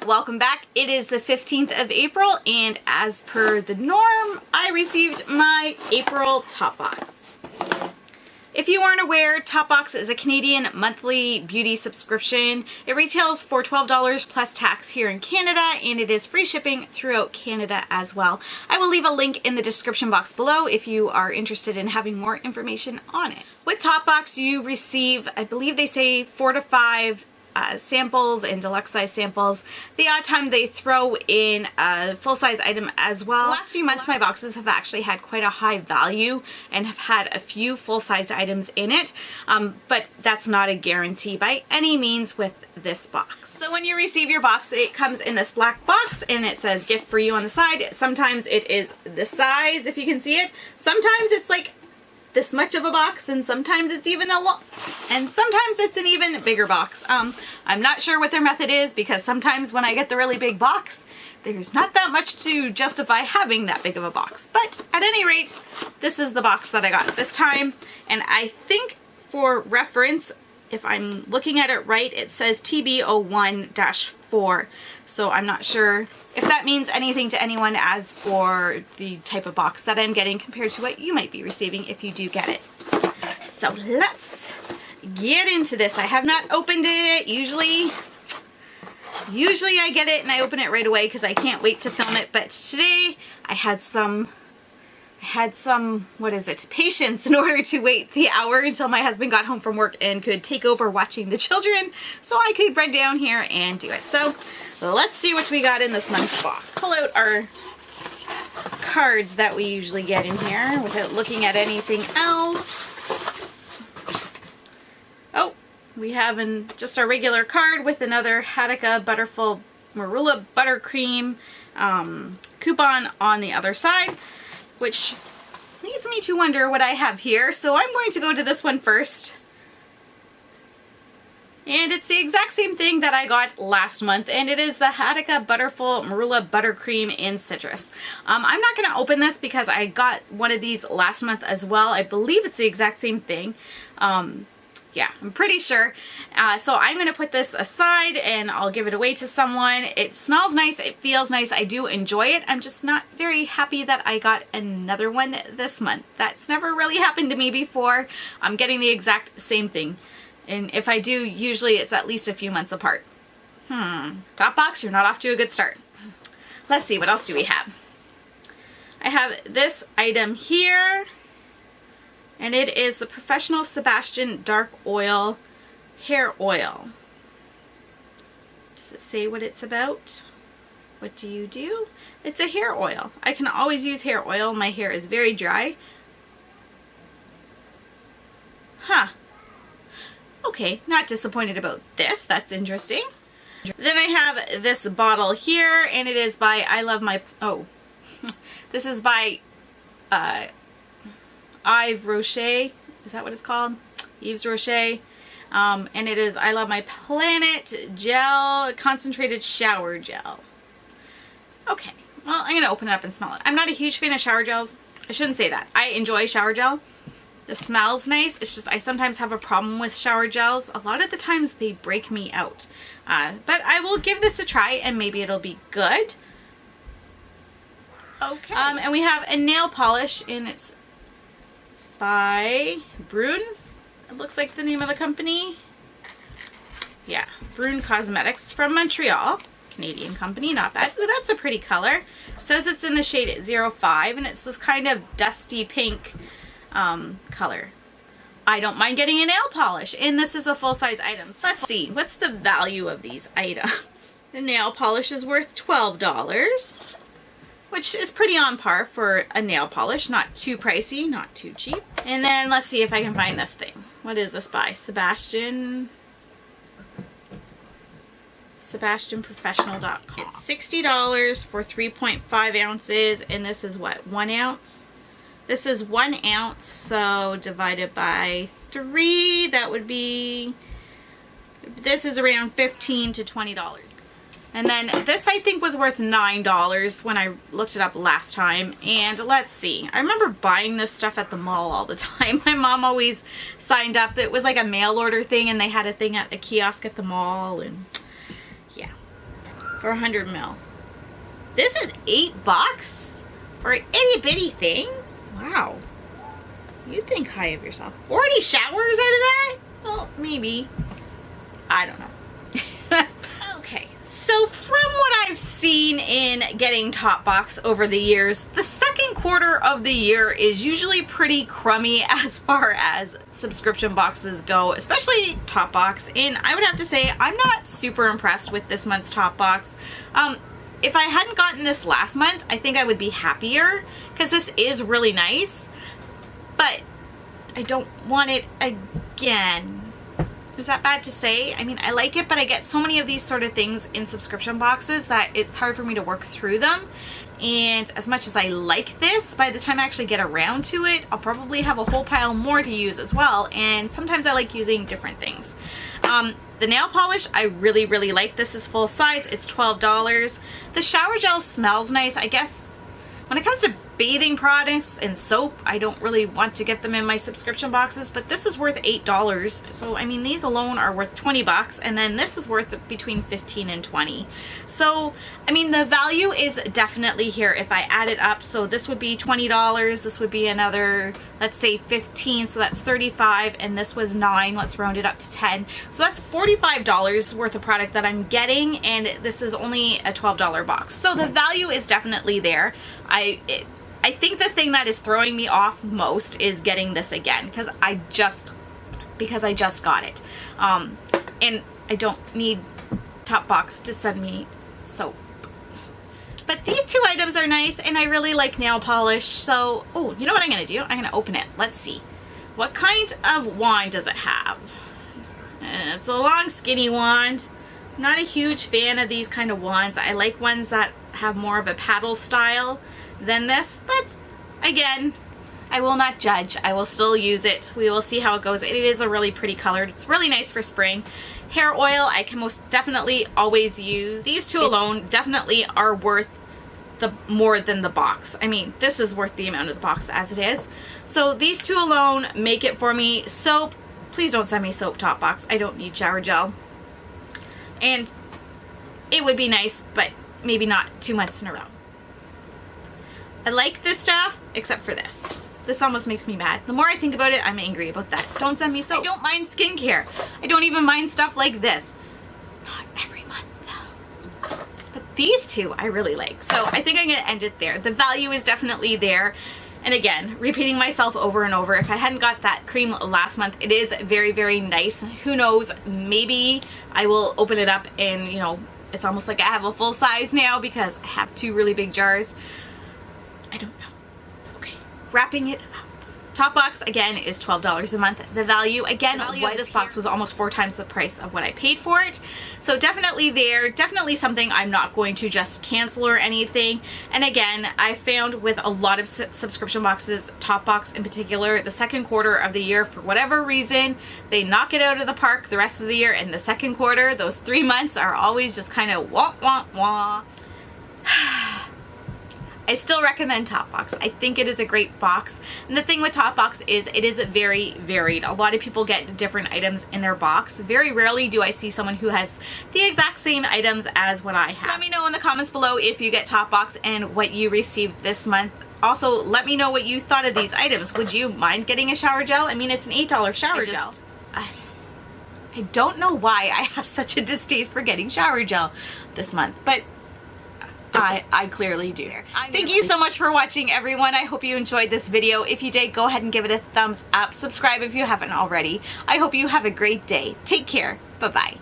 welcome back. It is the 15th of April, and as per the norm, I received my April Topbox. If you aren't aware, Topbox is a Canadian monthly beauty subscription. It retails for $12 plus tax here in Canada, and it is free shipping throughout Canada as well. I will leave a link in the description box below if you are interested in having more information on it. With Topbox, you receive, I believe they say 4 to 5 samples and deluxe size samples. The odd time they throw in a full-size item as well. The last few months my boxes have actually had quite a high value and have had a few full-sized items in it, but that's not a guarantee by any means with this box. So when you receive your box, it comes in this black box and it says gift for you on the side. Sometimes it is this size, if you can see it. Sometimes it's like this much of a box, and sometimes it's even sometimes it's an even bigger box. I'm not sure what their method is, because sometimes when I get the really big box, there's not that much to justify having that big of a box. But at any rate, this is the box that I got this time, and I think for reference, if I'm looking at it right, it says TB01-4. So I'm not sure if that means anything to anyone as for the type of box that I'm getting compared to what you might be receiving if you do get it. So let's get into this. I have not opened it. Usually I get it and I open it right away because I can't wait to film it. But today I had some patience in order to wait the hour until my husband got home from work and could take over watching the children so I could run down here and do it. So let's see what we got in this month's box. Pull out our cards that we usually get in here without looking at anything else. Oh, we have just our regular card with another Hadika Butterful Marula buttercream coupon on the other side, which leads me to wonder what I have here. So I'm going to go to this one first. And it's the exact same thing that I got last month, and it is the Hadika Butterful Marula Buttercream in Citrus. I'm not going to open this because I got one of these last month as well. I believe it's the exact same thing. Yeah, I'm pretty sure. So I'm going to put this aside and I'll give it away to someone. It smells nice. It feels nice. I do enjoy it. I'm just not very happy that I got another one this month. That's never really happened to me before. I'm getting the exact same thing. And if I do, usually it's at least a few months apart. Topbox, you're not off to a good start. Let's see, what else do we have? I have this item here. And it is the Professional Sebastian Dark Oil Hair Oil. Does it say what it's about? What do you do? It's a hair oil. I can always use hair oil. My hair is very dry. Huh. Okay, not disappointed about this. That's interesting. Then I have this bottle here, and it is by this is by Yves Rocher, is that what it's called? Yves Rocher. And it is I Love My Planet Gel, Concentrated Shower Gel. Okay, well, I'm going to open it up and smell it. I'm not a huge fan of shower gels. I shouldn't say that. I enjoy shower gel. The smell's nice. It's just I sometimes have a problem with shower gels. A lot of the times they break me out. But I will give this a try and maybe it'll be good. Okay. And we have a nail polish, and it's by Brune. It looks like the name of the company. Yeah, Brune Cosmetics from Montreal. Canadian company, not bad. Ooh, that's a pretty color. It says it's in the shade 05, and it's this kind of dusty pink color. I don't mind getting a nail polish, and this is a full-size item. So let's see, what's the value of these items? The nail polish is worth $12. Which is pretty on par for a nail polish. Not too pricey, not too cheap. And then let's see if I can find this thing. What is this by? Sebastian. SebastianProfessional.com. It's $60 for 3.5 ounces, and this is what, 1 ounce? This is 1 ounce, so divided by 3, that would be, this is around $15 to $20. And then this I think was worth $9 when I looked it up last time. And let's see. I remember buying this stuff at the mall all the time. My mom always signed up. It was like a mail order thing, and they had a thing at a kiosk at the mall, and yeah. for 100 ml. This is $8 for an itty bitty thing? Wow. You think high of yourself. 40 showers out of that? Well, maybe. I don't know. Okay, so from what I've seen in getting Topbox over the years, the second quarter of the year is usually pretty crummy as far as subscription boxes go, especially Topbox. And I would have to say I'm not super impressed with this month's Topbox. If I hadn't gotten this last month, I think I would be happier because this is really nice, but I don't want it again. Is that bad to say? I mean, I like it, but I get so many of these sort of things in subscription boxes that it's hard for me to work through them. And as much as I like this, by the time I actually get around to it, I'll probably have a whole pile more to use as well. And sometimes I like using different things. The nail polish, I really, really like. This is full size. It's $12. The shower gel smells nice. I guess when it comes to bathing products and soap, I don't really want to get them in my subscription boxes, but this is worth $8. So, I mean, these alone are worth $20, and then this is worth between $15 and $20. So, I mean, the value is definitely here if I add it up. So this would be $20. This would be another, let's say $15. So that's $35, and this was $9. Let's round it up to $10. So that's $45 worth of product that I'm getting, and this is only a $12 box. So the value is definitely there. I think the thing that is throwing me off most is getting this again because I just got it. And I don't need Topbox to send me soap. But these two items are nice, and I really like nail polish. So, oh, you know what I'm going to do? I'm going to open it. Let's see. What kind of wand does it have? It's a long, skinny wand. I'm not a huge fan of these kind of wands. I like ones that have more of a paddle style than this, but again, I will not judge. I will still use it. We will see how it goes. It is a really pretty color. It's really nice for spring. Hair oil, I can most definitely always use. These two alone definitely are worth the more than the box. I mean, this is worth the amount of the box as it is. So these two alone make it for me. Soap, please don't send me soap, Topbox. I don't need shower gel. And it would be nice, but maybe not 2 months in a row. I like this stuff, except for this. This almost makes me mad. The more I think about it, I'm angry about that. Don't send me soap. I don't mind skincare. I don't even mind stuff like this. Not every month, though. But these two I really like. So I think I'm going to end it there. The value is definitely there. And again, repeating myself over and over, if I hadn't got that cream last month, it is very, very nice. Who knows, maybe I will open it up and, you know, it's almost like I have a full size now because I have two really big jars. I don't know. Okay, wrapping it up. Topbox, again, is $12 a month. The value, again, this box was almost 4 times the price of what I paid for it. So definitely there, definitely something I'm not going to just cancel or anything. And again, I found with a lot of subscription boxes, Topbox in particular, the second quarter of the year, for whatever reason, they knock it out of the park the rest of the year. And the second quarter, those 3 months are always just kind of wah, wah, wah. I still recommend Topbox. I think it is a great box. And the thing with Topbox is it is very varied. A lot of people get different items in their box. Very rarely do I see someone who has the exact same items as what I have. Let me know in the comments below if you get Topbox and what you received this month. Also, let me know what you thought of these items. Would you mind getting a shower gel? I mean, it's an $8 shower gel. I don't know why I have such a distaste for getting shower gel this month, but I clearly do. Thank you so much for watching, everyone. I hope you enjoyed this video. If you did, go ahead and give it a thumbs up. Subscribe if you haven't already. I hope you have a great day. Take care. Bye-bye.